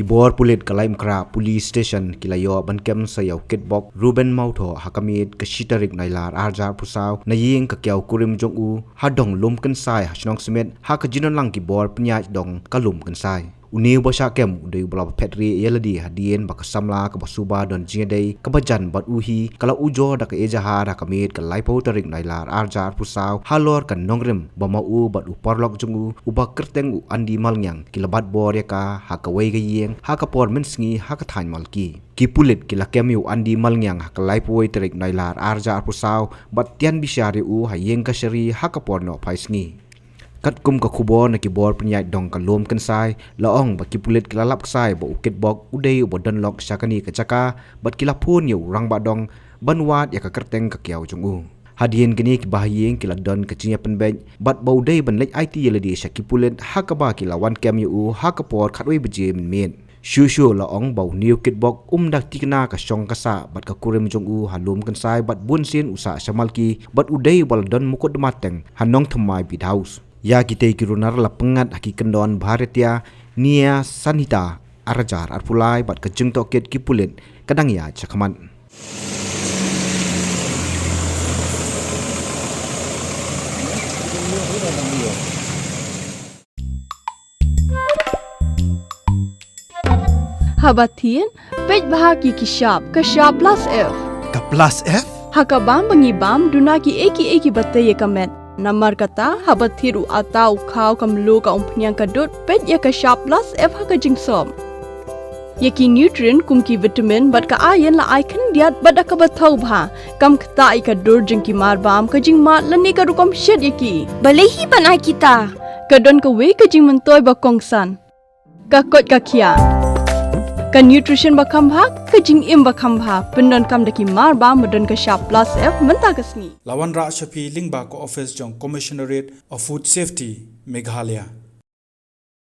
Kibor Pulit Kalaim Kra Police Station Kilayo Bankem Sayaw Kitbok Ruben Mautho Hakamit Kashitarik Nailar Arjar Pusaw na Īing Kīaw Kurim Jong-u Hadong Lum Kansai Shillong Smit Hakajinon lang Kibor Penyaj Dong Kalum Kansai Uniu basha kem udai bala Phet Rieh yeladi Hadien baka Samla ka basuba don jingdai kabajan bat uhi kala ujo da ka ejaha da kamit ka laipo tarik nailar arjar pusaw halor kan nongrim bamau bat u Paralok jungu uba kerteng u andi malnyang kilabat bor ya ka hakawai ga Īing hakapor mensngi hakathan malki ki Pulit kila kem u andi malnyang ka laipo tarik nailar arjar pusaw bat tian bisyari u Īing ka shari hakapor no paisngi kat kum ka kubor na kibor penyai dong kalom kansai laong ba ki Pulit kilalap ksai ba ukit bok udai ba donlok syakani kacaka bat kilapun yu rang ba dong banwat ya ka kerteng ka Kīaw jungu Hadien gini ki Īing kila don kacinya penbej bat ba udai ban lek IT yeladi syaki Pulit hakaba kilawan kem yu hakapor khatwei beje min Shushu laong bau niu kitbok dak tikna ka syong kasa bat ka kurim jungu halum kansai bat bunsin usa syamalki bat udai bal don mukut demateng hanong themai bid house ya kita kirunar lapengat haki kendon Bharatiya nia sanita arajar arpulai bat kejeng toket ki Pulit kadang ya cakaman Hadien pej bahagi ki shop plus F Ka plus F? hakabam bangibam dunaki eki batay kamet Namar kata habat thiru atau kau kamlu ka umpnyang kadut pet ya ka shop plus F ha ka jingsom. Yaki nutrient kum ki vitamin bat ka iron la ai kan diat bat ka bathau bha kam kata i ka dur jing ki mar bam ka jing mat lani ka rukom shed yaki. Balehi panai kita. Ka don ka we ka jing mentoy ba kongsan. Ka kot ka kia. Ka nutrition ba khambha ka jing im ba khambha pendon kam daki mar bam don ka shop plus F menta ka sngi. Lawan Ra Shapi Lingba ko office jong Commissionerate of Food Safety Meghalaya